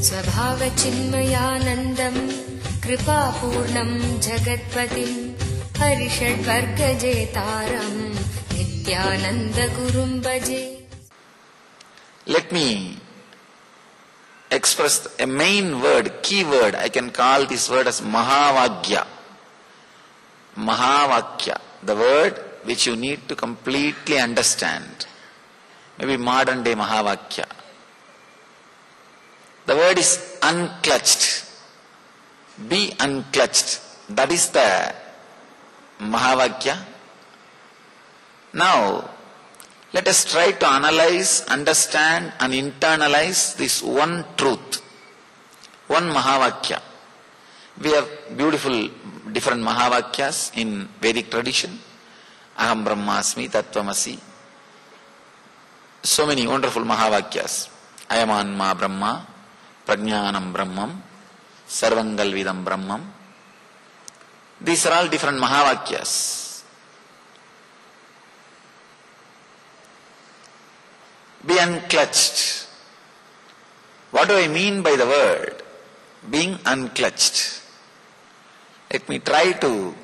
स्वभावचिन्मयानन्दं कृपापूर्णं जगत्पतिं हरिषड्वर्गजेतारं नित्यानन्दगुरुं भजे. Let me express a main word, key word. I can call this word as Mahavagya. Mahavakya, the word which you need to completely understand. Maybe modern day Mahavakya. The word is unclutched. Be unclutched. That is the Mahavakya. Now, let us try to analyze, understand and internalize this one truth. One Mahavakya. We have beautiful different Mahavakyas in Vedic tradition. Aham Brahmasmi, Tattvamasi. So many wonderful Mahavakyas. Ayamanma Brahma, Prajnanam Brahmam, Sarvangalvidam Brahmam. These are all different Mahavakyas. Be unclutched. What do I mean by the word being unclutched? Let me try to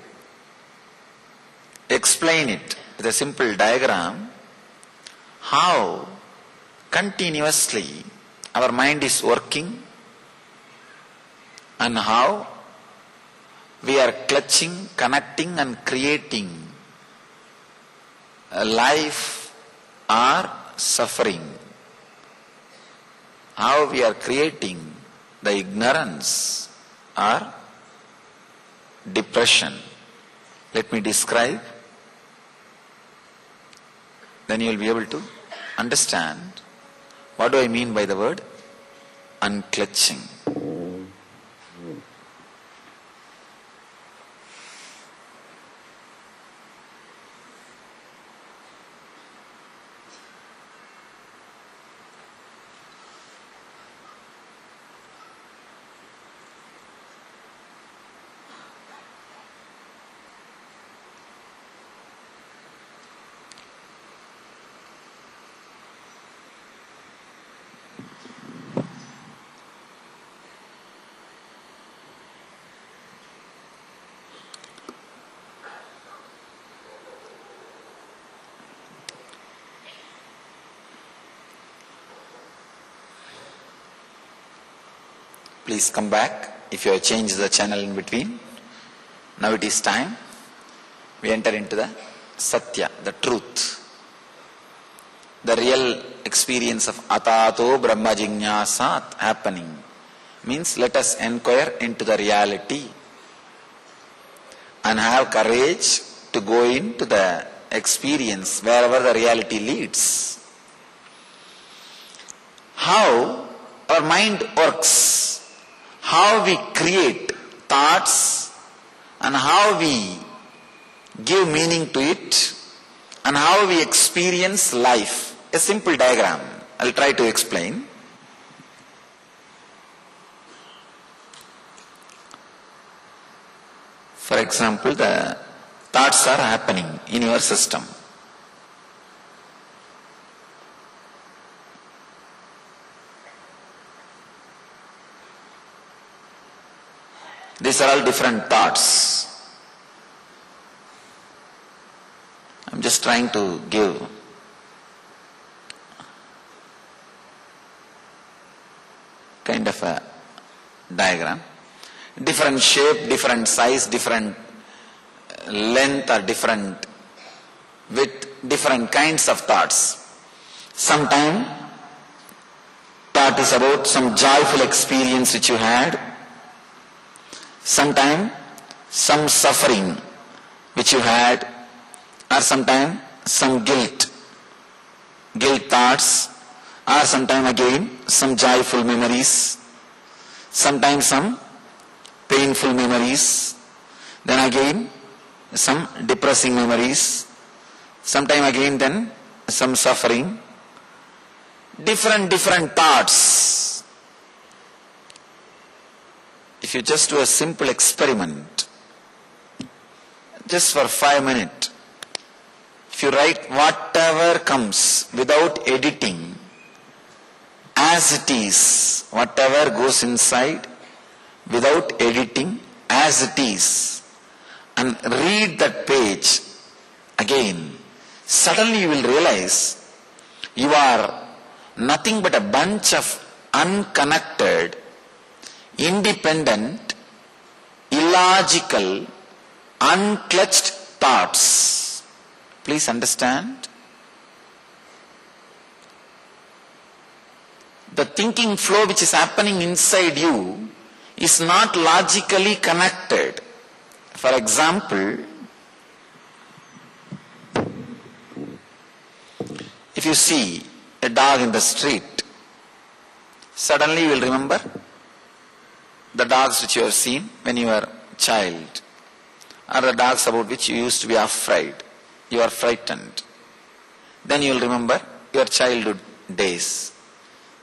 explain it with a simple diagram. How continuously our mind is working and how we are clutching, connecting and creating a life or suffering. How we are creating the ignorance or depression. Let me describe. Then you will be able to understand what do I mean by the word unclutching. Please come back if you have changed the channel in between. Now it is time. We enter into the Satya, the truth. The real experience of Atato Brahma Jignasat happening. Means let us inquire into the reality and have courage to go into the experience wherever the reality leads. How our mind works. How we create thoughts and how we give meaning to it and how we experience life. A simple diagram. I'll try to explain. For example, the thoughts are happening in your system. These are all different thoughts. I'm just trying to give kind of a diagram. Different shape, different size, different length or different width, different kinds of thoughts. Sometimes thought is about some joyful experience which you had. Sometimes some suffering which you had, or sometimes some guilt thoughts, or sometimes again some joyful memories, sometimes some painful memories, then again some depressing memories, sometimes again then some suffering, different thoughts. If you just do a simple experiment, just for 5 minutes, if you write whatever comes without editing, as it is. Whatever goes inside, without editing, as it is. And read that page again. Suddenly you will realize you are nothing but a bunch of unconnected, independent, illogical, unclutched thoughts. Please understand. The thinking flow which is happening inside you is not logically connected. For example, if you see a dog in the street, suddenly you will remember the dogs which you have seen when you were a child, or the dogs about which you used to be afraid. You are frightened. Then you will remember your childhood days.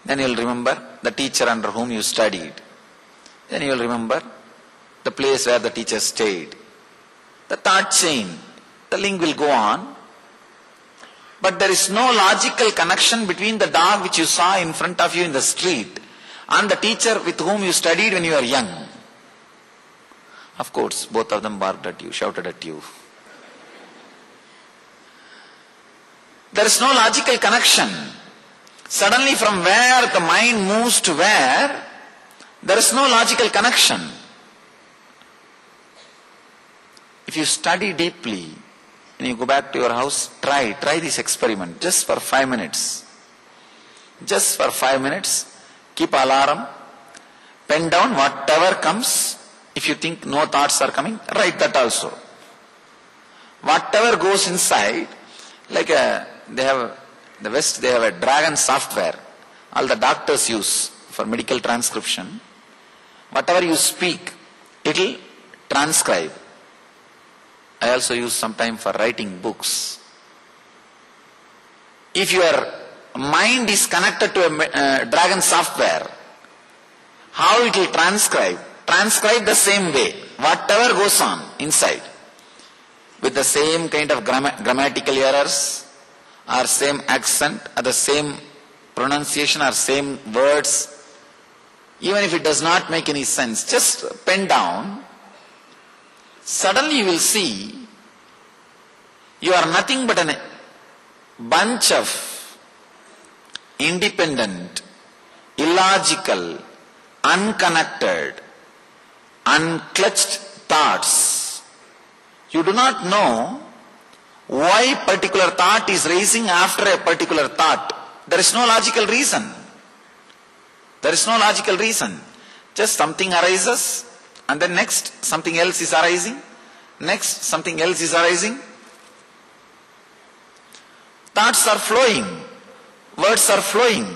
Then you will remember the teacher under whom you studied. Then you will remember the place where the teacher stayed. The thought chain, the link will go on. But there is no logical connection between the dog which you saw in front of you in the street and the teacher with whom you studied when you were young. Of course, both of them barked at you, shouted at you. There is no logical connection. Suddenly from where the mind moves to where, there is no logical connection. If you study deeply, when you go back to your house, try this experiment just for 5 minutes. Just for 5 minutes, keep alarm, pen down whatever comes. If you think no thoughts are coming, write that also. Whatever goes inside, like the West, they have a dragon software. All the doctors use for medical transcription. Whatever you speak, it will transcribe. I also use some time for writing books. If your mind is connected to a dragon software, how it will transcribe? Transcribe the same way. Whatever goes on inside, with the same kind of grammatical errors, or same accent, or the same pronunciation, or same words, even if it does not make any sense, just pen down. Suddenly you will see you are nothing but a bunch of independent, illogical, unconnected, unclutched thoughts. You do not know why particular thought is raising after a particular thought. There is no logical reason. There is no logical reason. Just something arises, and then next something else is arising. Next something else is arising. Thoughts are flowing. Words are flowing.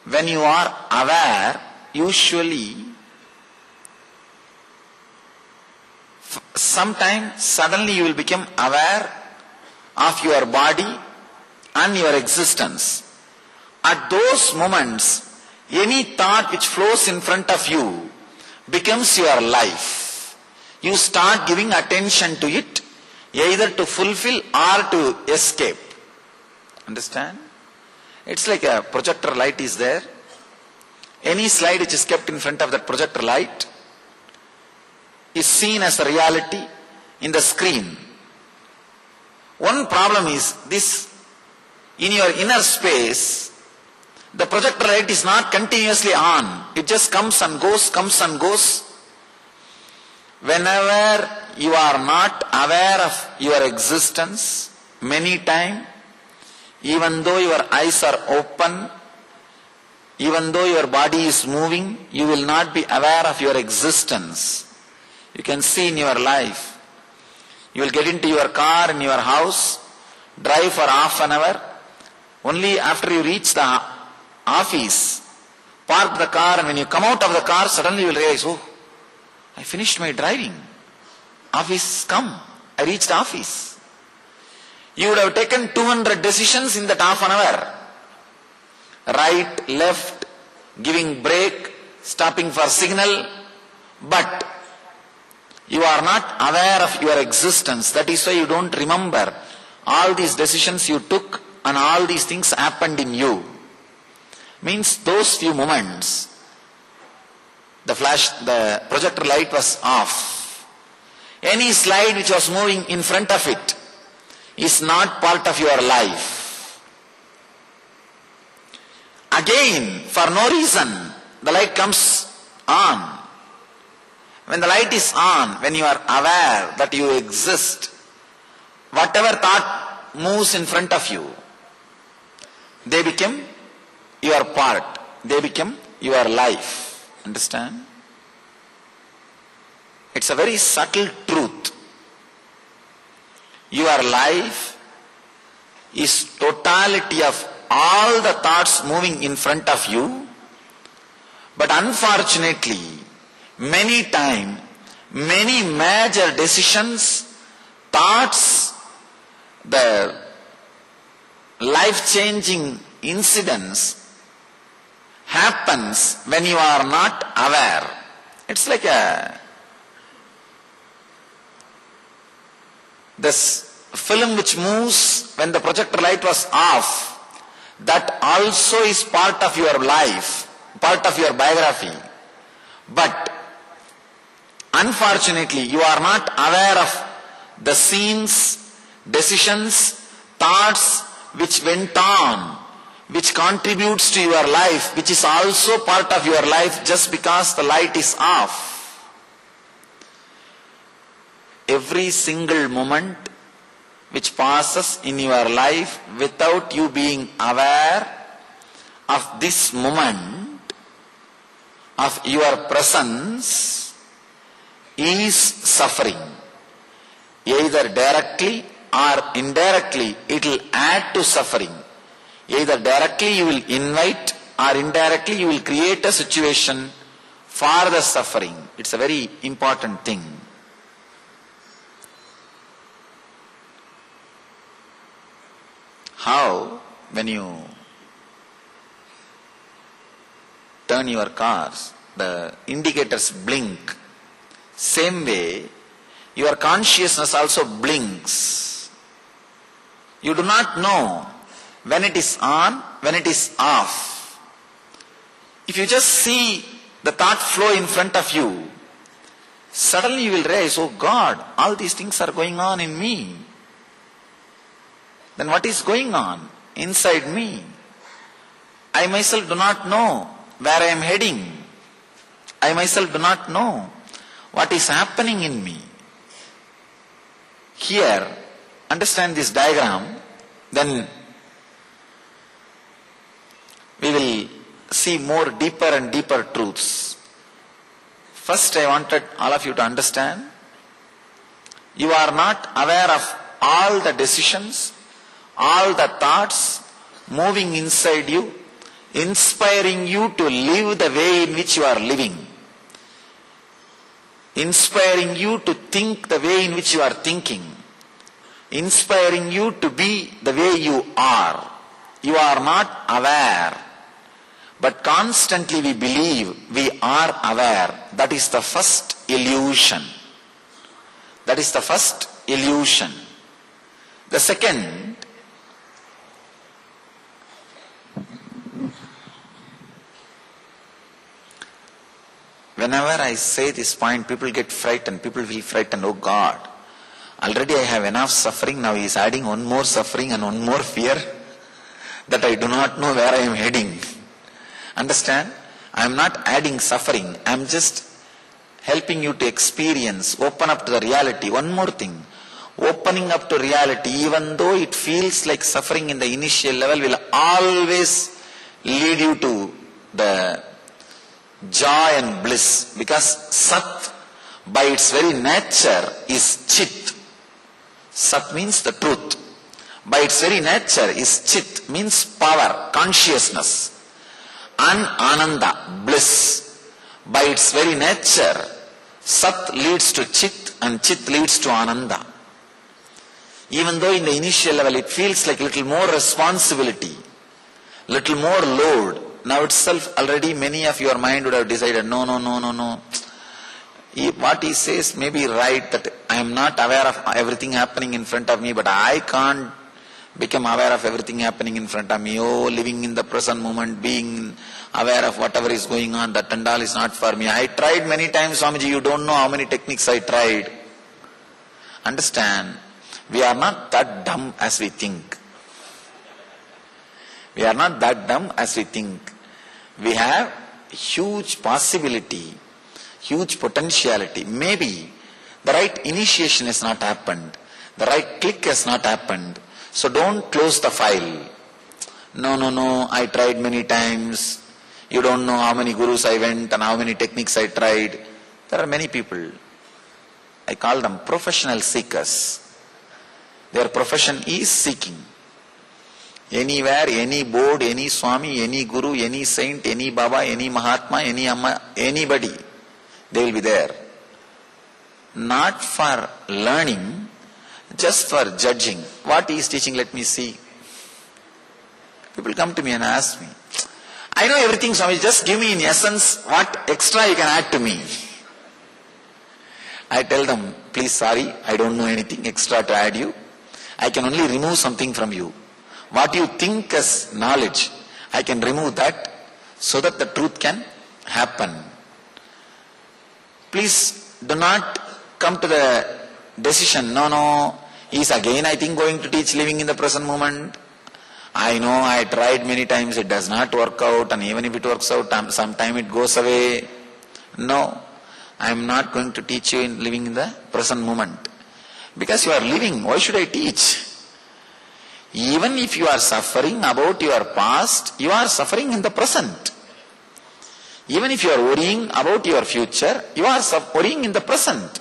When you are aware, usually, sometime suddenly you will become aware of your body and your existence. At those moments, any thought which flows in front of you becomes your life. You start giving attention to it, either to fulfill or to escape. Understand? It's like a projector light is there. Any slide which is kept in front of that projector light is seen as a reality in the screen. One problem is this: in your inner space, the projector light is not continuously on. It just comes and goes, comes and goes. Whenever you are not aware of your existence, many times, even though your eyes are open, even though your body is moving, you will not be aware of your existence. You can see in your life, you will get into your car in your house, drive for half an hour. Only after you reach the office, park the car, and when you come out of the car, suddenly you will realize, oh, I finished my driving. Office come. I reached office. You would have taken 200 decisions in that half an hour. Right, left, giving brake, stopping for signal. But you are not aware of your existence. That is why you don't remember all these decisions you took and all these things happened in you. Means those few moments, the projector light was off. Any slide which was moving in front of it is not part of your life. Again, for no reason, the light comes on. When the light is on, when you are aware that you exist, whatever thought moves in front of you, they become your part. They become your life. Understand? It's a very subtle truth. Your life is totality of all the thoughts moving in front of you, but unfortunately, many times, many major decisions, thoughts, the life-changing incidents happens when you are not aware. It's like this film which moves when the projector light was off, that also is part of your life, part of your biography. But unfortunately, you are not aware of the scenes, decisions, thoughts which went on, which contributes to your life, which is also part of your life just because the light is off. Every single moment which passes in your life without you being aware of this moment, of your presence, is suffering. Either directly or indirectly, it will add to suffering. Either directly you will invite or indirectly you will create a situation for the suffering. It's a very important thing. How, when you turn your cars, the indicators blink, same way, your consciousness also blinks. You do not know when it is on, when it is off. If you just see the thought flow in front of you, suddenly you will realize, oh God, all these things are going on in me. Then what is going on inside me? I myself do not know where I am heading. I myself do not know what is happening in me. Here, understand this diagram, then we will see more deeper and deeper truths. First, I wanted all of you to understand, you are not aware of all the decisions, all the thoughts moving inside you, inspiring you to live the way in which you are living, inspiring you to think the way in which you are thinking, inspiring you to be the way you are. You are not aware, but constantly we believe we are aware. That is the first illusion. That is the first illusion. The second, whenever I say this point, people get frightened. People feel frightened. Oh God, already I have enough suffering. Now he is adding one more suffering and one more fear that I do not know where I am heading. Understand? I am not adding suffering. I am just helping you to experience, open up to the reality. One more thing. Opening up to reality, even though it feels like suffering in the initial level, will always lead you to the joy and bliss, because Sat by its very nature is Chit. Sat means the truth. By its very nature is Chit, means power, consciousness. And Ananda, bliss. By its very nature, Sat leads to Chit and Chit leads to Ananda. Even though in the initial level it feels like little more responsibility, little more load, now itself already many of your mind would have decided, no. What he says may be right, that I am not aware of everything happening in front of me, but I can't become aware of everything happening in front of me. Oh, living in the present moment, being aware of whatever is going on, that and all is not for me. I tried many times, Swamiji, you don't know how many techniques I tried. Understand, we are not that dumb as we think. We are not that dumb as we think. We have huge possibility, huge potentiality. Maybe the right initiation has not happened. The right click has not happened. So don't close the file. No, I tried many times. You don't know how many gurus I went and how many techniques I tried. There are many people. I call them professional seekers. Their profession is seeking. Anywhere, any board, any Swami, any Guru, any saint, any Baba, any Mahatma, any Amma, anybody, they will be there. Not for learning, just for judging. What he is teaching, let me see. People come to me and ask me, I know everything, Swami, just give me in essence what extra you can add to me. I tell them, please, sorry, I don't know anything extra to add you. I can only remove something from you. What you think as knowledge, I can remove that so that the truth can happen. Please do not come to the decision, no, he is again, I think, going to teach living in the present moment. I know, I tried many times, it does not work out, and even if it works out, sometime it goes away. No, I am not going to teach you in living in the present moment. Because you are living, why should I teach? Even if you are suffering about your past, you are suffering in the present. Even if you are worrying about your future, you are worrying in the present.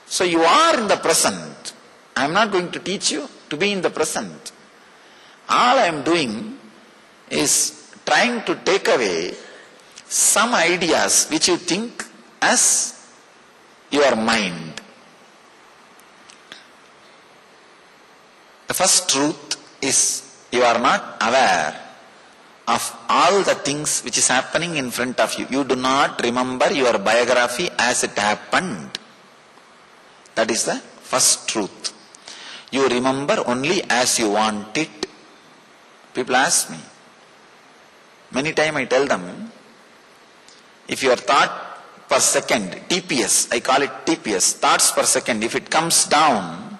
So you are in the present. I am not going to teach you to be in the present. All I am doing is trying to take away some ideas which you think as your mind. The first truth is you are not aware of all the things which is happening in front of you. You do not remember your biography as it happened. That is the first truth. You remember only as you want it. People ask me. Many times I tell them, if your thought per second, TPS, I call it TPS, thoughts per second, if it comes down,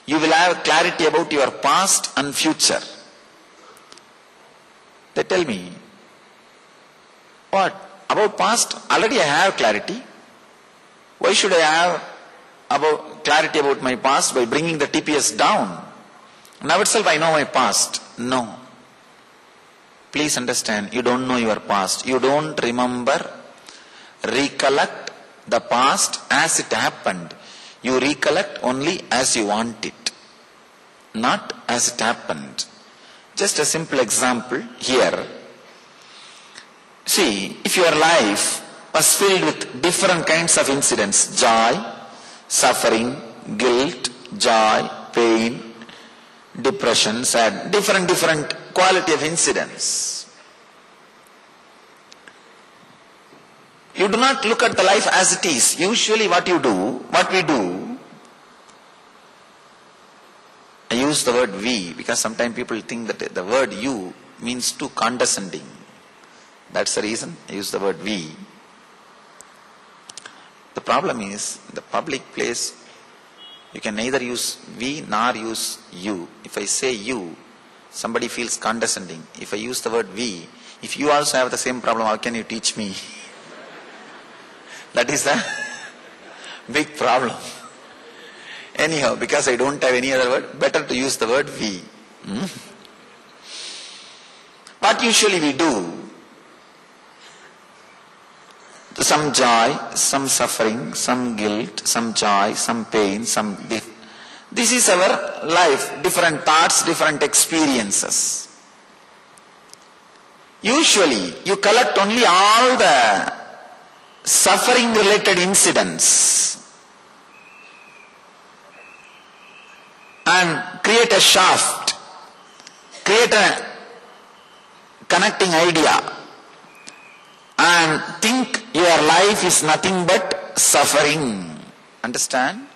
you will have clarity about your past and future. They tell me, what? About past? Already I have clarity. Why should I have clarity about my past by bringing the TPS down? Now itself I know my past. No. Please understand, you don't know your past. You don't remember, recollect the past as it happened. You recollect only as you want it, not as it happened. Just a simple example here. See, if your life was filled with different kinds of incidents, joy, suffering, guilt, joy, pain, depression, sad, different quality of incidents. You do not look at the life as it is. Usually what we do, I use the word we because sometimes people think that the word you means too condescending. That's the reason I use the word we. The problem is, in the public place, you can neither use we nor use you. If I say you, somebody feels condescending. If I use the word we, if you also have the same problem, how can you teach me? That is the big problem. Anyhow, because I don't have any other word, better to use the word we. What usually we do, some joy, some suffering, some guilt, some joy, some pain, this is our life, different thoughts, different experiences. Usually, you collect only all the suffering related incidents and create a shaft, create a connecting idea and think your life is nothing but suffering. Understand?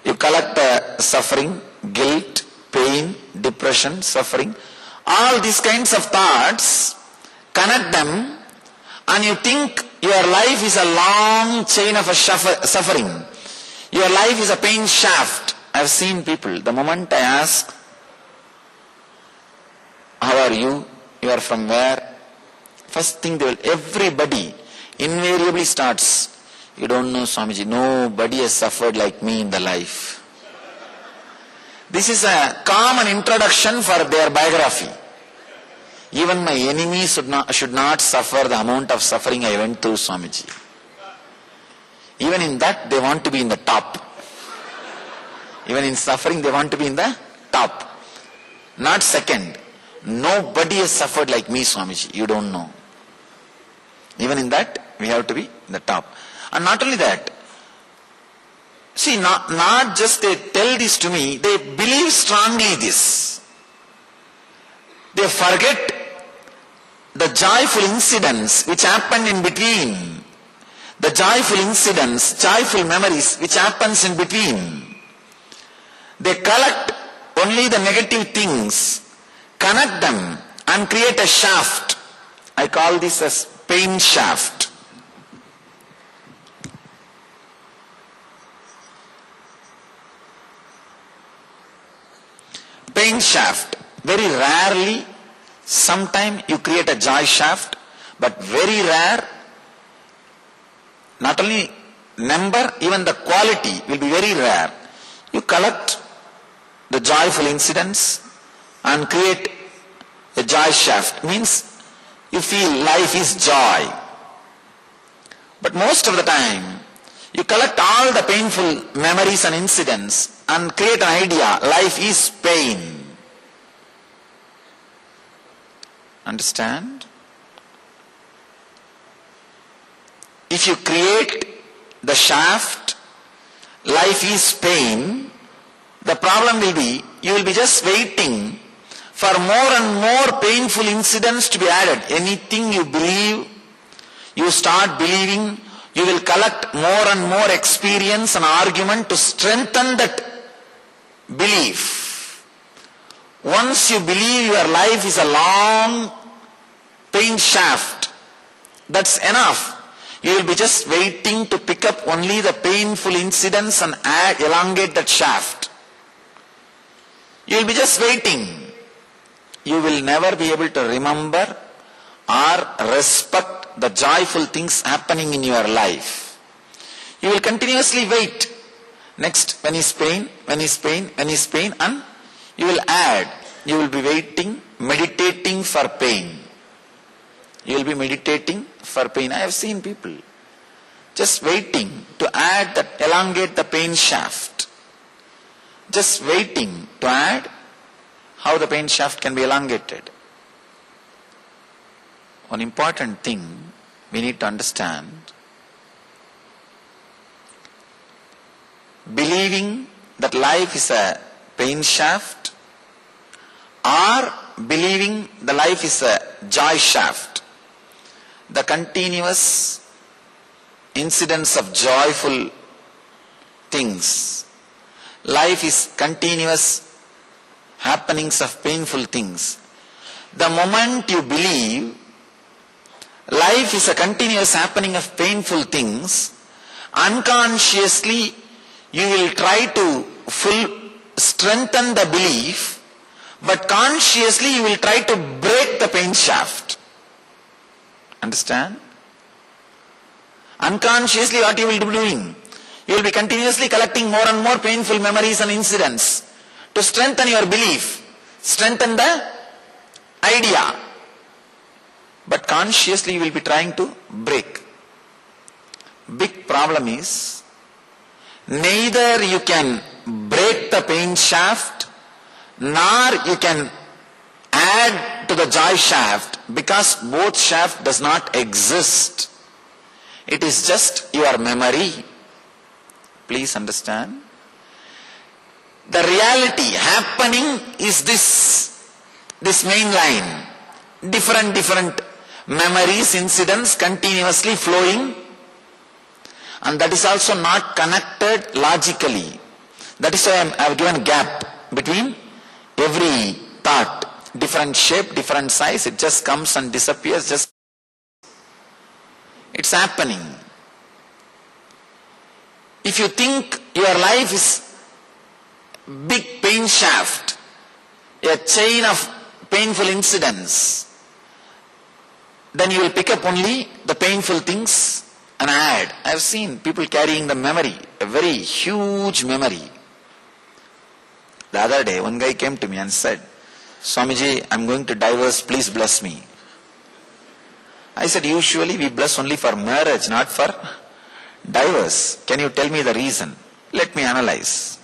You collect the suffering, guilt, pain, depression, suffering. All these kinds of thoughts, connect them, and you think your life is a long chain of suffering. Your life is a pain shaft. I've seen people, the moment I ask, how are you? You are from where? First thing everybody invariably starts, you don't know Swamiji, nobody has suffered like me in the life. This is a common introduction for their biography. Even my enemies should not suffer the amount of suffering I went through, Swamiji. Even in that, they want to be in the top. Even in suffering, they want to be in the top. Not second. Nobody has suffered like me, Swamiji. You don't know. Even in that, we have to be in the top. And not only that, see, not just they tell this to me, they believe strongly this. They forget the joyful incidents which happened in between. The joyful incidents, joyful memories which happens in between. They collect only the negative things, connect them and create a shaft. I call this as pain shaft. Pain shaft. Very rarely, sometime you create a joy shaft, but very rare, not only number, even the quality will be very rare. You collect the joyful incidents and create a joy shaft. Means you feel life is joy. But most of the time, you collect all the painful memories and incidents and create an idea, life is pain. Understand? If you create the shaft, life is pain, the problem will be, you will be just waiting for more and more painful incidents to be added. Anything you believe, you start believing, you will collect more and more experience and argument to strengthen that belief. Once you believe your life is a long pain shaft, that's enough. You will be just waiting to pick up only the painful incidents and elongate that shaft. You will be just waiting. You will never be able to remember or respect the joyful things happening in your life. You will continuously wait. Next, when is pain, when is pain, when is pain, and you will add. You will be waiting, meditating for pain. You will be meditating for pain. I have seen people just waiting to add that, elongate the pain shaft. Just waiting to add how the pain shaft can be elongated. One important thing we need to understand, believing that life is a pain shaft or believing the life is a joy shaft, the continuous incidents of joyful things, life is continuous happenings of painful things. The moment you believe life is a continuous happening of painful things, unconsciously you will try to strengthen the belief, but consciously you will try to break the pain shaft. Understand? Unconsciously what you will be doing? You will be continuously collecting more and more painful memories and incidents to strengthen your belief, strengthen the idea. But consciously you will be trying to break. Big problem is, neither you can break the pain shaft, nor you can add to the joy shaft, because both shaft does not exist. It is just your memory. Please understand. The reality happening is this main line. Different memories, incidents continuously flowing, and that is also not connected logically. That is why I have given a gap between Every thought, different shape, different size, it just comes and disappears, just it's happening. If you think your life is big pain shaft, a chain of painful incidents, then you will pick up only the painful things and add. I have seen people carrying the memory, a very huge memory. The other day, one guy came to me and said, Swamiji, I'm going to divorce, please bless me. I said, usually we bless only for marriage, not for divorce. Can you tell me the reason? Let me analyze.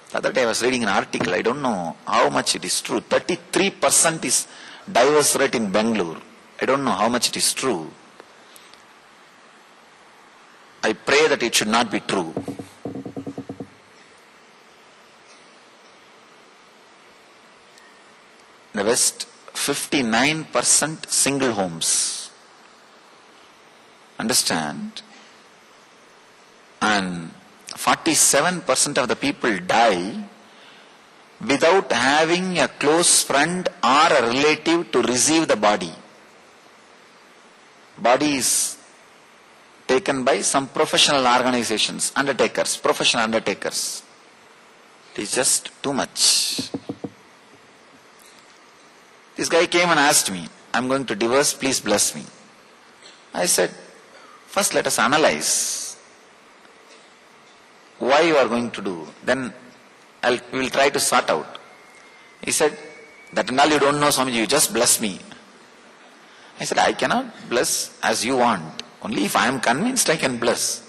The other day I was reading an article, I don't know how much it is true. 33% is divorce rate in Bangalore. I don't know how much it is true. I pray that it should not be true. In the West, 59% single homes. Understand? And 47% of the people die without having a close friend or a relative to receive the body. Body is taken by some professional organizations, undertakers, professional undertakers. It is just too much. This guy came and asked me, I'm going to divorce, please bless me. I said, first let us analyze why you are going to do. Then we will try to sort out. He said, that and all you don't know, Swamiji, you just bless me. I said, I cannot bless as you want. Only if I am convinced I can bless.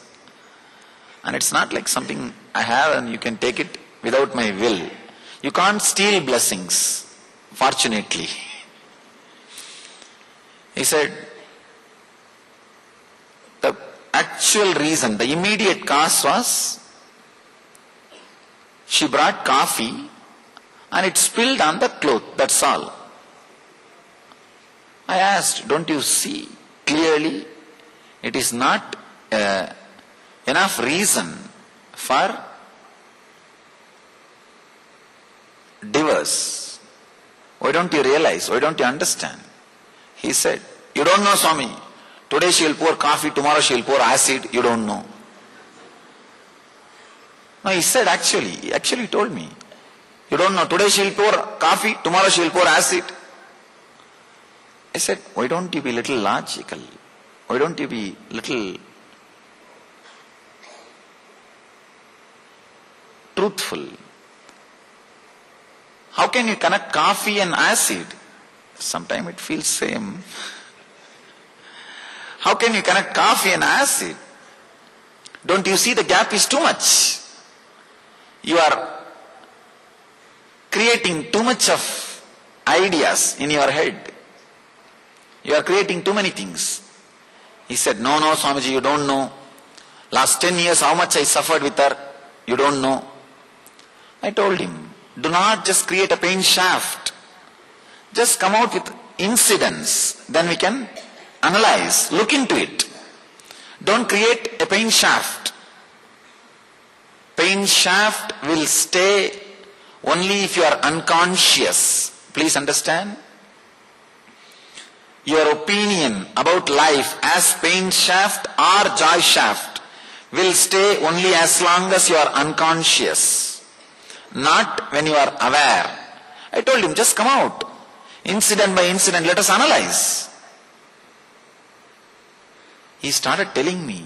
And it's not like something I have and you can take it without my will. You can't steal blessings, fortunately. He said, the actual reason, the immediate cause was, she brought coffee and it spilled on the cloth, that's all. I asked, don't you see clearly it is not enough reason for divorce? Why don't you realize? Why don't you understand? He said, you don't know, Swami. Today she will pour coffee, tomorrow she will pour acid, you don't know. No, he said he told me, you don't know, today she will pour coffee, tomorrow she will pour acid. I said, why don't you be little logical? Why don't you be little truthful? How can you connect coffee and acid? Sometimes it feels same. How can you connect coffee and acid? Don't you see the gap is too much? You are creating too much of ideas in your head. You are creating too many things. He said, no, Swamiji, you don't know. Last 10 years, how much I suffered with her, you don't know. I told him, do not just create a pain shaft. Just come out with incidents. Then we can analyze, look into it. Don't create a pain shaft. Pain shaft will stay only if you are unconscious. Please understand. Your opinion about life as pain shaft or joy shaft will stay only as long as you are unconscious, not when you are aware. I told him, just come out. Incident by incident, let us analyze. He started telling me,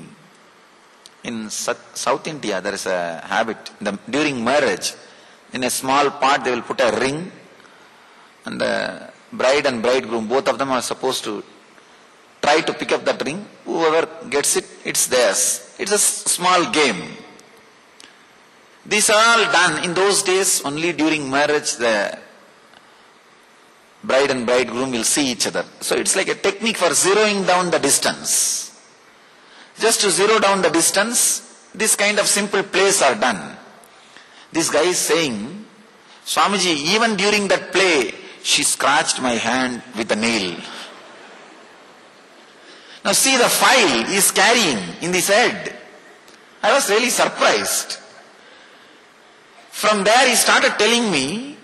in South India there is a habit, during marriage, in a small pot they will put a ring, and the bride and bridegroom, both of them are supposed to try to pick up that ring. Whoever gets it, it's theirs. It's a small game. These are all done in those days. Only during marriage the bride and bridegroom will see each other. So it's like a technique for zeroing down the distance. Just to zero down the distance, this kind of simple plays are done. This guy is saying, Swamiji, even during that play, she scratched my hand with a nail. Now see the file he is carrying in his head. I was really surprised. From there he started telling me,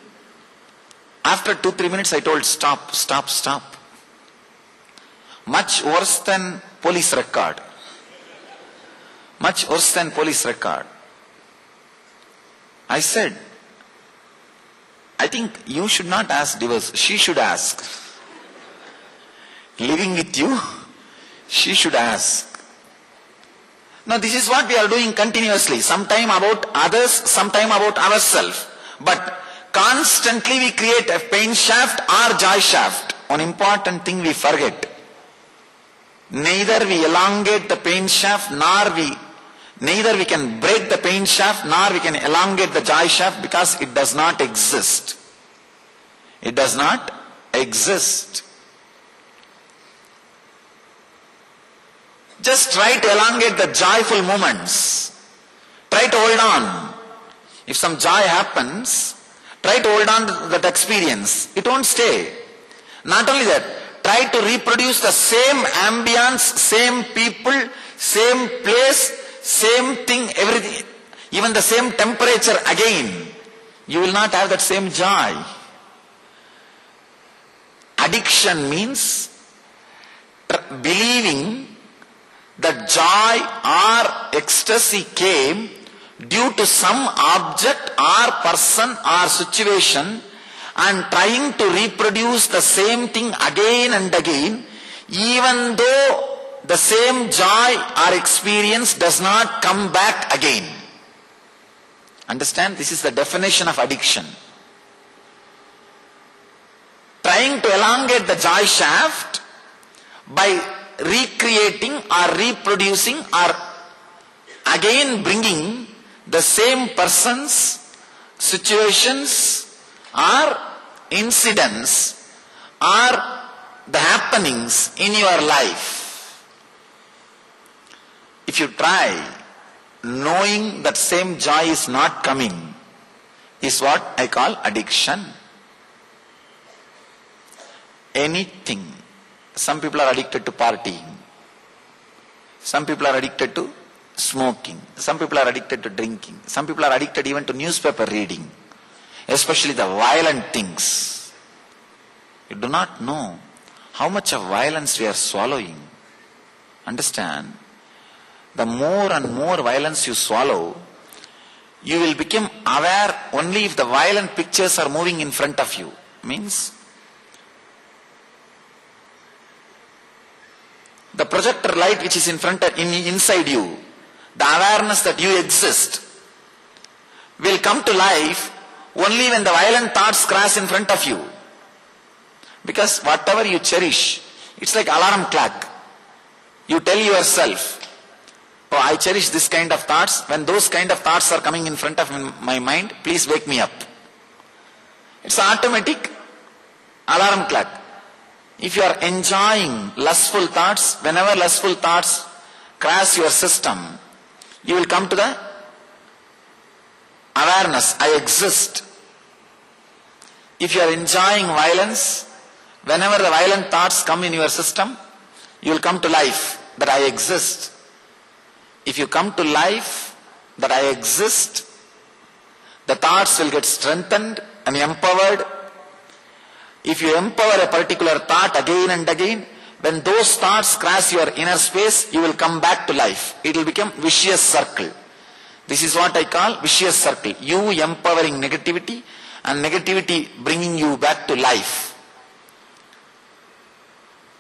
after 2-3 minutes I told, stop, stop, stop. Much worse than police record. Much worse than police record. I said, I think you should not ask divorce, she should ask. Living with you, she should ask. Now this is what we are doing continuously. Sometime about others, sometime about ourselves. But constantly we create a pain shaft or joy shaft. One important thing we forget. Neither we elongate the pain shaft, neither we can break the pain shaft, nor we can elongate the joy shaft, because it does not exist. It does not exist. Just try to elongate the joyful moments. Try to hold on. If some joy happens, try to hold on to that experience. It won't stay. Not only that, try to reproduce the same ambience, same people, same place, same thing, everything, even the same temperature again. You will not have that same joy. Addiction means believing that joy or ecstasy came due to some object or person or situation, and trying to reproduce the same thing again and again, even though the same joy or experience does not come back again. Understand? This is the definition of addiction. Trying to elongate the joy shaft by recreating or reproducing or again bringing the same persons, situations or incidents or the happenings in your life. If you try, knowing that same joy is not coming, is what I call addiction. Anything. Some people are addicted to partying. Some people are addicted to smoking. Some people are addicted to drinking. Some people are addicted even to newspaper reading. Especially the violent things. You do not know how much of violence we are swallowing. Understand? The more and more violence you swallow, you will become aware only if the violent pictures are moving in front of you. Means the projector light which is inside you, the awareness that you exist, will come to life only when the violent thoughts crash in front of you. Because whatever you cherish, it's like alarm clock. You tell yourself, oh, I cherish this kind of thoughts. When those kind of thoughts are coming in front of my mind, please wake me up. It's an automatic alarm clock. If you are enjoying lustful thoughts, whenever lustful thoughts crash your system, you will come to the awareness, I exist. If you are enjoying violence, whenever the violent thoughts come in your system, you will come to life, that I exist. If you come to life, that I exist, the thoughts will get strengthened and empowered. If you empower a particular thought again and again, when those thoughts crash your inner space, you will come back to life. It will become vicious circle. This is what I call vicious circle. You empowering negativity and negativity bringing you back to life.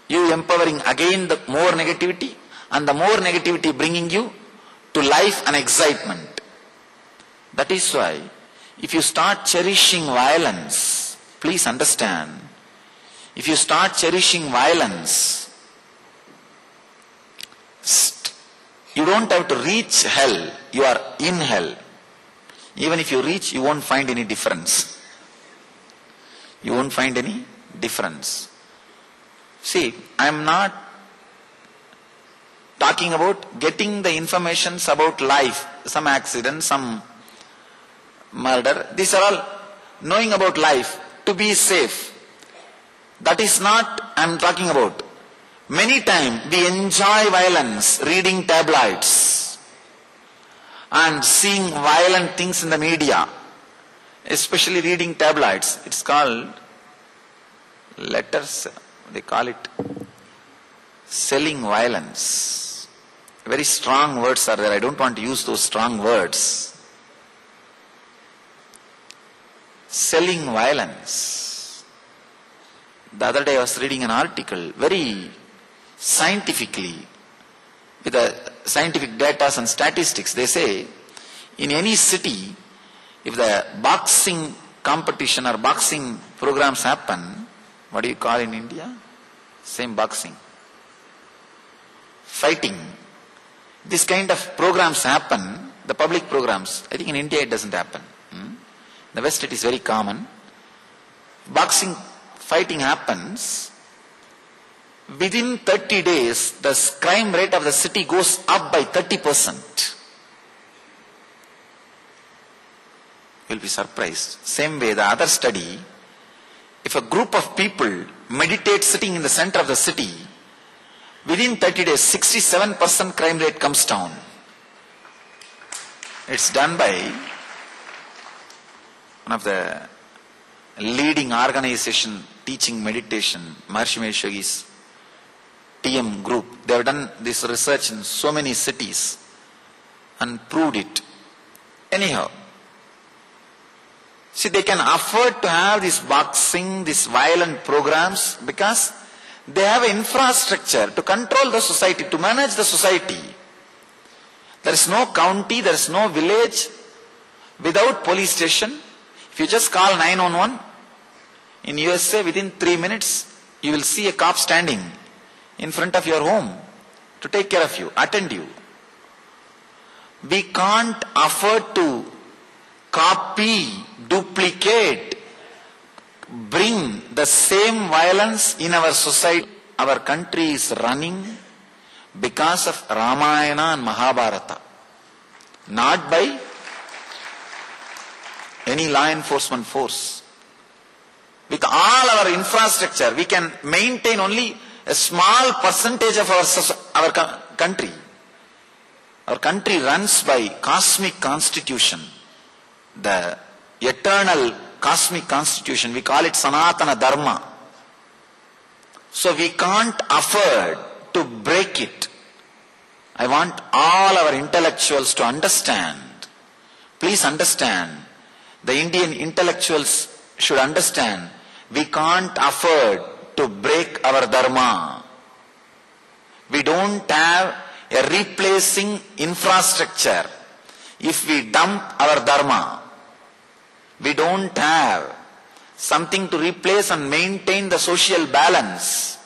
You empowering again the more negativity and the more negativity bringing you to life and excitement. That is why if you start cherishing violence, please understand, if you start cherishing violence, you don't have to reach hell, you are in hell. Even if you reach, you won't find any difference. You won't find any difference. See, I am not talking about getting the informations about life, some accident, some murder. These are all knowing about life, to be safe. That is not I am talking about. Many times we enjoy violence, reading tabloids and seeing violent things in the media. especially reading tabloids. It's called letters, they call it selling violence. Very strong words are there. I don't want to use those strong words. Selling violence. The other day I was reading an article, very scientifically, with the scientific data and statistics. They say, in any city, if the boxing competition or boxing programs happen, what do you call in India? Same boxing. Fighting. This kind of programs happen, the public programs. I think in India it doesn't happen. In the West it is very common. Boxing fighting happens, within 30 days, the crime rate of the city goes up by 30%. You'll be surprised. Same way, the other study, if a group of people meditate sitting in the center of the city, within 30 days, 67% crime rate comes down. It's done by one of the leading organization teaching meditation, Maharishi Mahesh Yogi's TM group. They have done this research in so many cities and proved it. Anyhow, see, they can afford to have this boxing, these violent programs because they have an infrastructure to control the society, to manage the society. There is no county, there is no village without police station. If you just call 911, in USA, within 3 minutes, you will see a cop standing in front of your home to take care of you, attend you. We can't afford to copy, duplicate, bring the same violence in our society. Our country is running because of Ramayana and Mahabharata, not by any law enforcement force. With all our infrastructure, we can maintain only a small percentage of our country. Our country runs by cosmic constitution, the eternal cosmic constitution. We call it Sanatana Dharma. So we can't afford to break it. I want all our intellectuals to understand. Please understand. The Indian intellectuals should understand. We can't afford to break our dharma. We don't have a replacing infrastructure if we dump our dharma. We don't have something to replace and maintain the social balance.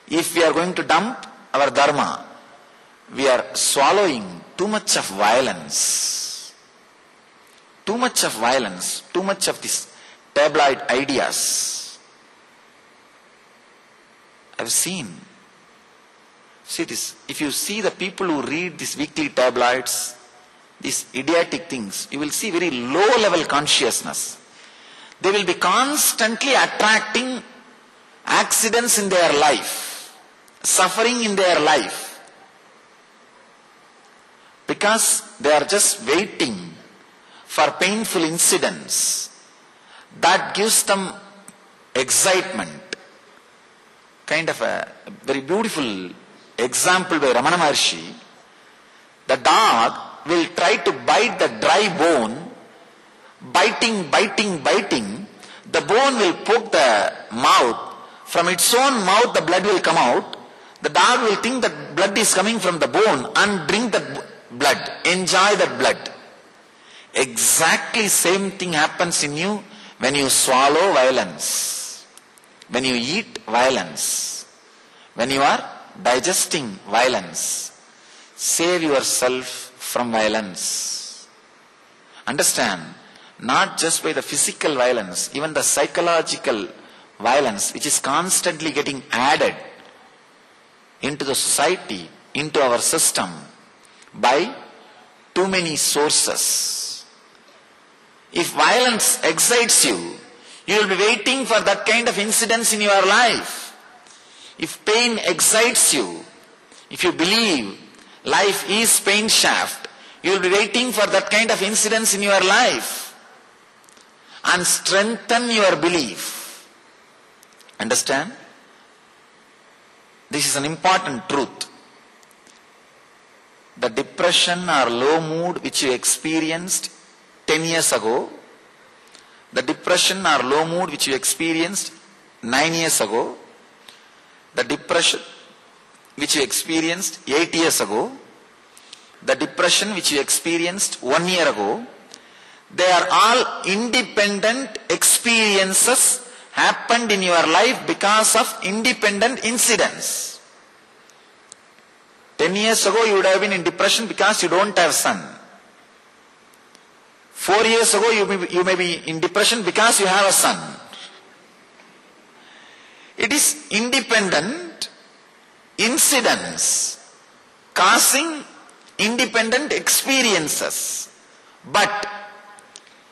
If we are going to dump our dharma, we are swallowing too much of violence. Too much of violence, too much of this tabloid ideas. I've seen. See this. If you see the people who read these weekly tabloids, these idiotic things, you will see very low level consciousness. They will be constantly attracting accidents in their life, suffering in their life, because they are just waiting for painful incidents that gives them excitement. Kind of a very beautiful example by Ramana Maharshi. The dog will try to bite the dry bone, biting. The bone will poke the mouth. From its own mouth the blood will come out. The dog will think that blood is coming from the bone and drink that blood, enjoy that blood. Exactly same thing happens in you when you swallow violence, when you eat violence, when you are digesting violence. Save yourself from violence. Understand, not just by the physical violence, even the psychological violence which is constantly getting added into the society, into our system by too many sources. If violence excites you, you will be waiting for that kind of incidents in your life. If pain excites you, if you believe life is pain shaft, you will be waiting for that kind of incidents in your life. and strengthen your belief. Understand? This is an important truth. The depression or low mood which you experienced 10 years ago, the depression or low mood which you experienced 9 years ago, the depression which you experienced 8 years ago, the depression which you experienced 1 year ago, they are all independent experiences happened in your life because of independent incidents. 10 years ago you would have been in depression because you don't have son. 4 years ago you may be in depression because you have a son. It is independent incidents causing independent experiences. But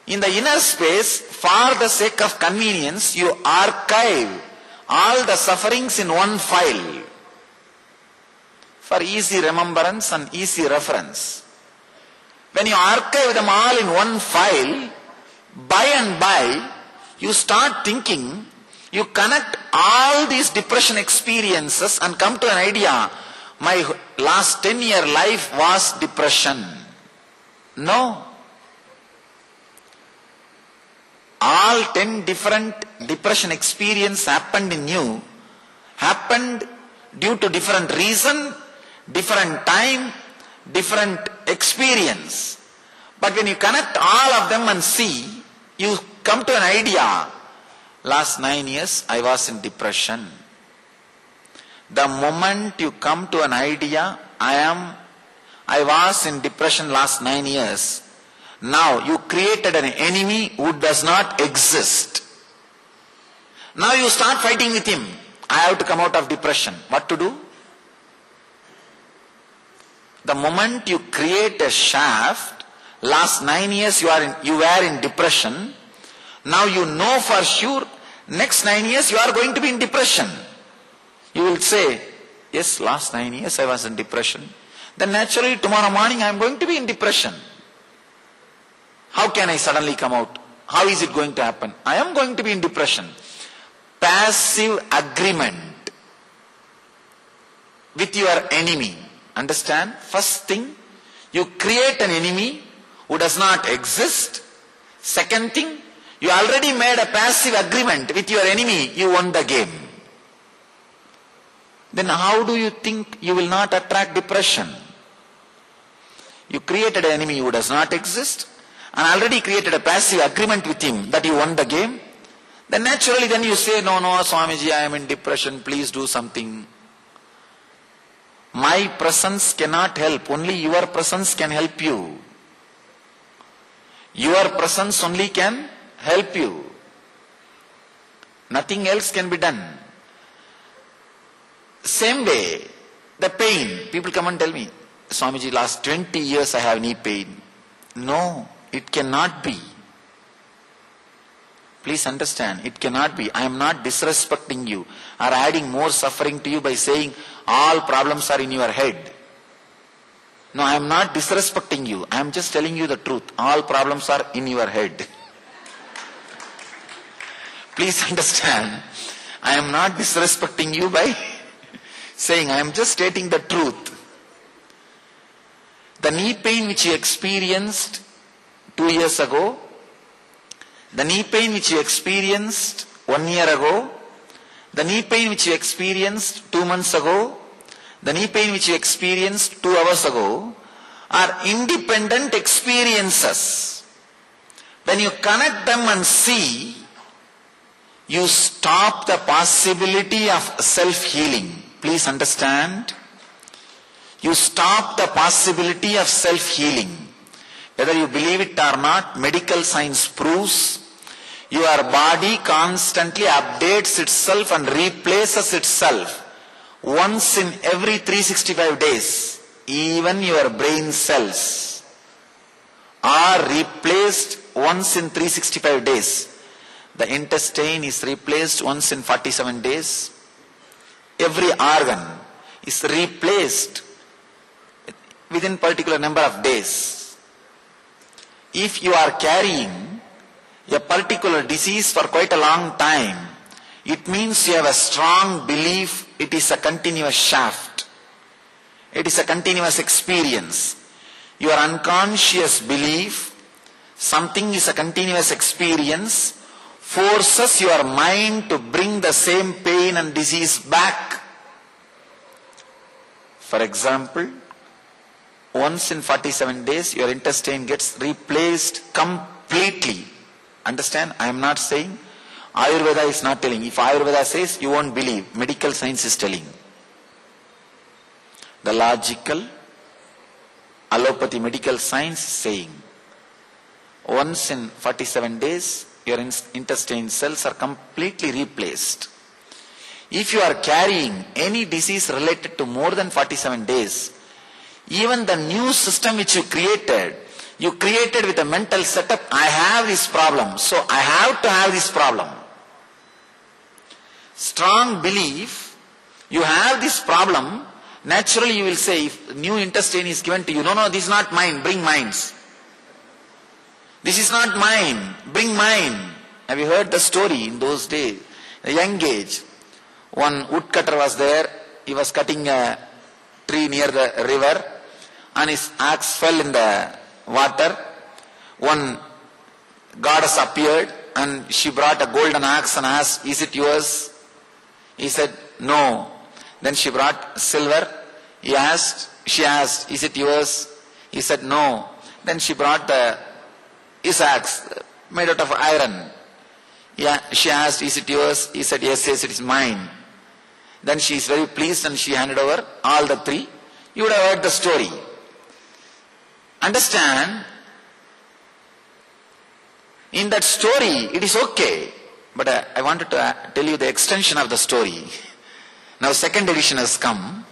in the inner space, for the sake of convenience, you archive all the sufferings in one file for easy remembrance and easy reference. When you archive them all in one file, by and by, you start thinking, you connect all these depression experiences and come to an idea, my last 10-year life was depression. No. All 10 different depression experiences happened in you, happened due to different reason, different time, different experience. But when you connect all of them and see, you come to an idea, last 9 years I was in depression. The moment you come to an idea, I was in depression last 9 years, now you created an enemy who does not exist. Now you start fighting with him. I have to come out of depression. What to do? The moment you create a shaft, last 9 years you were in depression. Now you know for sure, next 9 years you are going to be in depression. You will say, yes, last 9 years I was in depression. Then naturally tomorrow morning I am going to be in depression. How can I suddenly come out? How is it going to happen? I am going to be in depression. Passive agreement with your enemy. Understand? First thing, you create an enemy who does not exist. Second thing, you already made a passive agreement with your enemy. You won the game. Then how do you think you will not attract depression? You created an enemy who does not exist and already created a passive agreement with him that you won the game. Then naturally then you say, no, Swamiji, I am in depression, please do something. My presence cannot help, only your presence can help you. Your presence only can help you. Nothing else can be done. Same way, the pain. People come and tell me, Swamiji, last 20 years I have knee pain. No, it cannot be. Please understand, it cannot be. I am not disrespecting you or adding more suffering to you by saying all problems are in your head. No, I am not disrespecting you. I am just telling you the truth. All problems are in your head. Please understand, I am not disrespecting you by saying, I am just stating the truth. The knee pain which you experienced 2 years ago, the knee pain which you experienced 1 year ago, the knee pain which you experienced 2 months ago, the knee pain which you experienced 2 hours ago are independent experiences. When you connect them and see, you stop the possibility of self-healing. Please understand. You stop the possibility of self-healing. Whether you believe it or not, medical science proves your body constantly updates itself and replaces itself once in every 365 days. Even your brain cells are replaced once in 365 days. The intestine is replaced once in 47 days. Every organ is replaced within particular number of days. If you are carrying a particular disease for quite a long time, it means you have a strong belief it is a continuous shaft. It is a continuous experience. Your unconscious belief, something is a continuous experience, forces your mind to bring the same pain and disease back. For example, once in 47 days, your intestine gets replaced completely. Understand? I am not saying, Ayurveda is not telling. If Ayurveda says, you won't believe. Medical science is telling. The logical, allopathy medical science is saying, once in 47 days, your intestine cells are completely replaced. If you are carrying any disease related to more than 47 days, even the new system which you created with a mental setup, I have this problem, so I have to have this problem. Strong belief, you have this problem, naturally you will say, if new intestine is given to you, no, this is not mine, bring mines. This is not mine, bring mine. Have you heard the story in those days? At a young age, one woodcutter was there, he was cutting a tree near the river, and his axe fell in the water. One goddess appeared and she brought a golden axe and asked, is it yours? He said, no. Then she brought silver. She asked, is it yours? He said, no. Then she brought his axe made out of iron. She asked, is it yours? He said, yes, it is mine. Then she is very pleased and she handed over all the three. You would have heard the story. Understand, in that story, it is okay. But I wanted to tell you the extension of the story. Now second edition has come.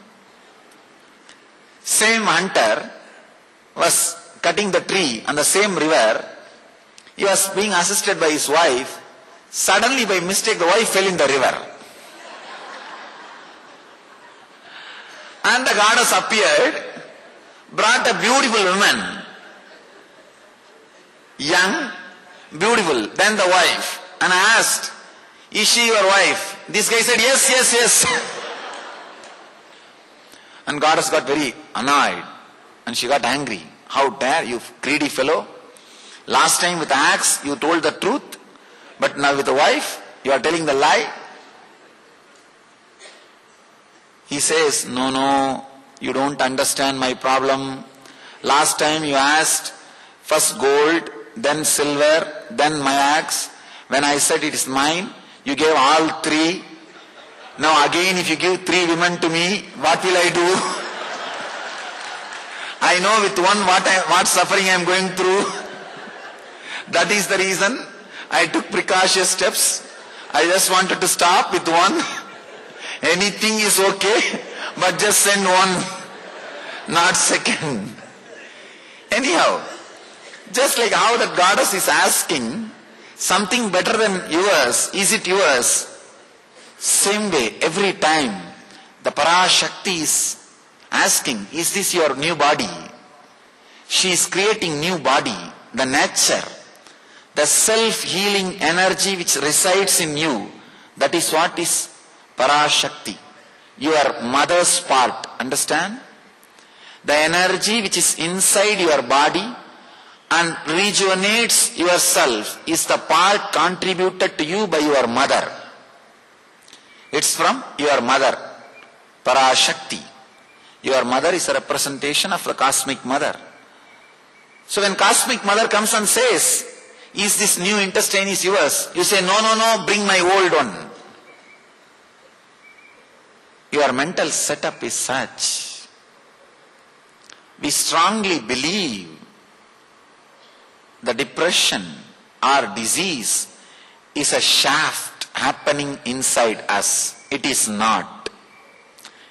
Same hunter was cutting the tree on the same river. He was being assisted by his wife. Suddenly by mistake the wife fell in the river. And the goddess appeared, brought a beautiful woman. Young, beautiful. Then the wife. And I asked, is she your wife? This guy said, yes. And goddess got very annoyed. And she got angry. How dare you, greedy fellow? Last time with the axe, you told the truth. But now with the wife, you are telling the lie. He says, no, you don't understand my problem. Last time you asked, first gold, then silver, then my axe. When I said it is mine, you gave all three. Now again if you give three women to me, what will I do? I know with one what suffering I am going through. That is the reason I took precautious steps. I just wanted to stop with one. Anything is okay, but just send one, not second. Anyhow, just like how the goddess is asking, something better than yours, is it yours? Same way, every time, the Parashakti is asking, is this your new body? She is creating new body, the nature, the self-healing energy which resides in you. That is what is Parashakti, your mother's part, understand? The energy which is inside your body and rejuvenates yourself is the part contributed to you by your mother. It's from your mother, Parashakti. Your mother is a representation of the cosmic mother. So when cosmic mother comes and says, is this new intestine is yours? You say, no, bring my old one. Your mental setup is such. We strongly believe the depression or disease is a shaft happening inside us. It is not.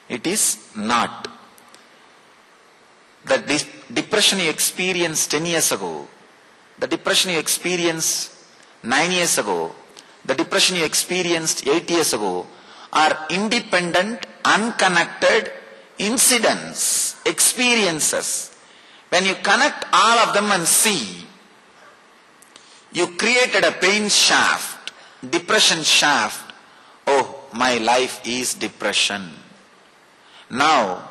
It is not. The depression you experienced 10 years ago, the depression you experienced 9 years ago, the depression you experienced 8 years ago are independent, unconnected incidents, experiences. When you connect all of them and see, You created a pain shaft, depression shaft. Oh, my life is depression. Now,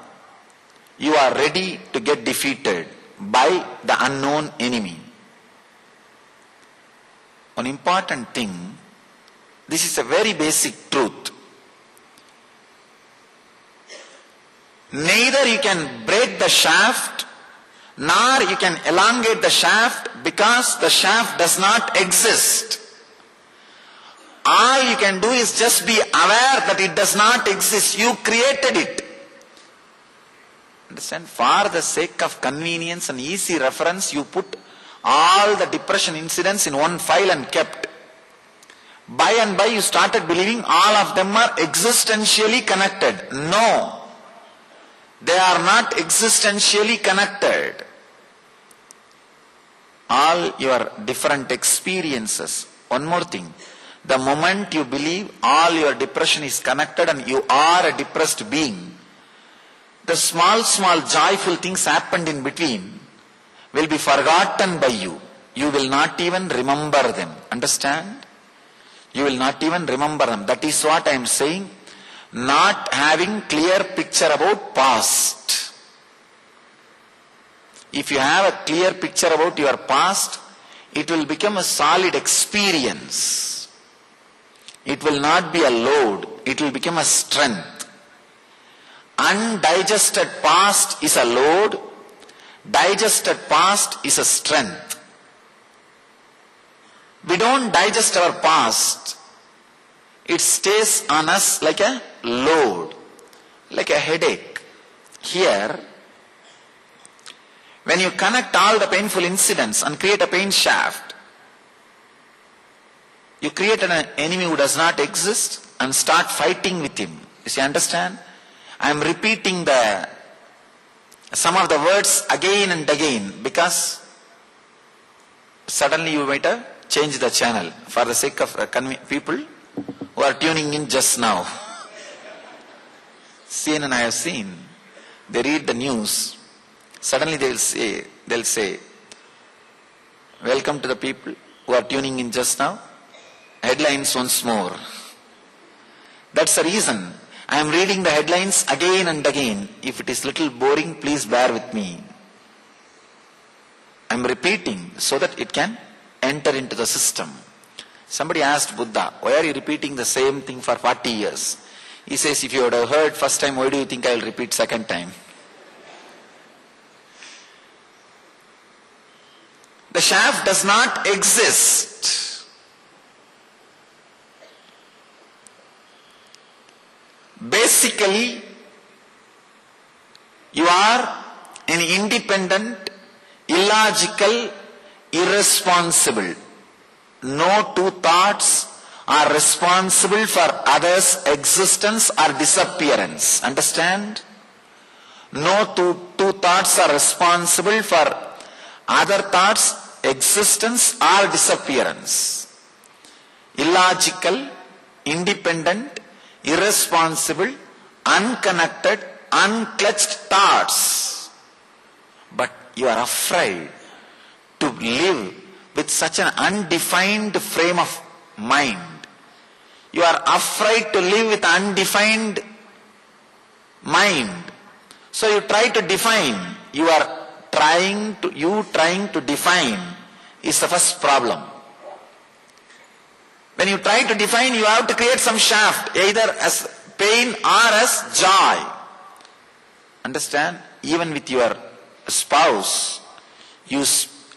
you are ready to get defeated by the unknown enemy. One important thing, this is a very basic truth. Neither you can break the shaft, nor you can elongate the shaft, because the shaft does not exist. All you can do is just be aware that it does not exist. You created it. Understand? For the sake of convenience and easy reference, you put all the depression incidents in one file and kept. By and by you started believing all of them are existentially connected. No. They are not existentially connected. All your different experiences. One more thing. The moment you believe all your depression is connected and you are a depressed being, the small joyful things happened in between will be forgotten by you. You will not even remember them. Understand? You will not even remember them. That is what I am saying. Not having clear picture about past. If you have a clear picture about your past, it will become a solid experience. It will not be a load. It will become a strength. Undigested past is a load. Digested past is a strength. We don't digest our past. It stays on us like a load, like a headache. Here, when you connect all the painful incidents and create a pain shaft, you create an enemy who does not exist and start fighting with him. You see, understand? I am repeating some of the words again and again because suddenly you might have changed the channel for the sake of people who are tuning in just now. CNN I have seen, they read the news, suddenly they'll say, welcome to the people who are tuning in just now. Headlines once more. That's the reason I am reading the headlines again and again. If it is little boring, please bear with me. I am repeating so that it can enter into the system. Somebody asked Buddha, why are you repeating the same thing for 40 years? He says, if you would have heard first time, why do you think I will repeat second time? The shaft does not exist. Basically, you are an independent, illogical, irresponsible. No two thoughts are responsible for others' existence or disappearance. Understand? No two thoughts are responsible for other thoughts' existence or disappearance. Illogical, independent, irresponsible, unconnected, unclutched thoughts. But you are afraid to live with such an undefined frame of mind. You are afraid to live with undefined mind. So you try to define. Trying to define is the first problem. When you try to define, you have to create some shaft, either as pain or as joy. Understand? Even with your spouse, you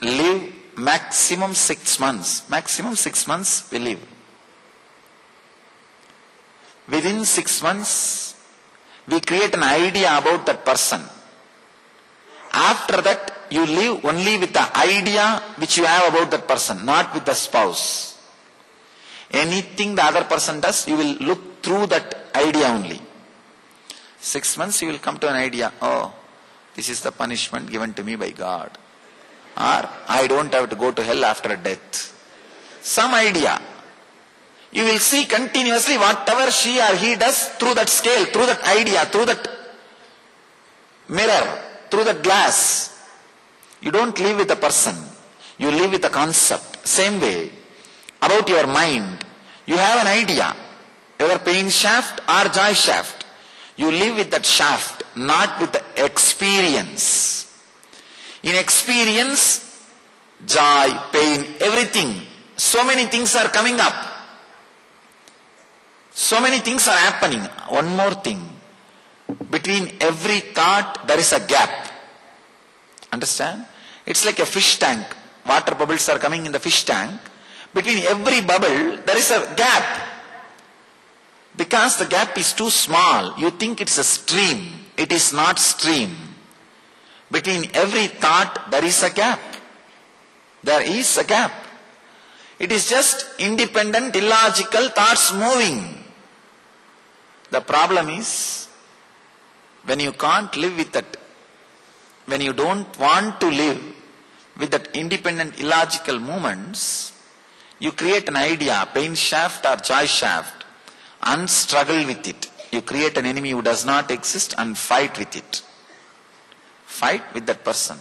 live maximum 6 months. Maximum 6 months we live. Within 6 months, we create an idea about that person. After that, you live only with the idea which you have about that person, not with the spouse. Anything the other person does, you will look through that idea only. 6 months you will come to an idea, oh, this is the punishment given to me by God. Or, I don't have to go to hell after death. Some idea. You will see continuously whatever she or he does through that scale, through that idea, through that mirror, through that glass. You don't live with the person. You live with a concept. Same way, about your mind, you have an idea, your pain shaft or joy shaft. You live with that shaft, not with the experience. In experience, joy, pain, everything, so many things are coming up. So many things are happening. One more thing. Between every thought, there is a gap. Understand? It's like a fish tank. Water bubbles are coming in the fish tank. Between every bubble, there is a gap. Because the gap is too small, you think it's a stream. It is not stream. Between every thought, there is a gap. There is a gap. It is just independent, illogical thoughts moving. The problem is, when you can't live with that, when you don't want to live with that independent, illogical movements, you create an idea, pain shaft or joy shaft, and struggle with it. You create an enemy who does not exist and fight with it. Fight with that person.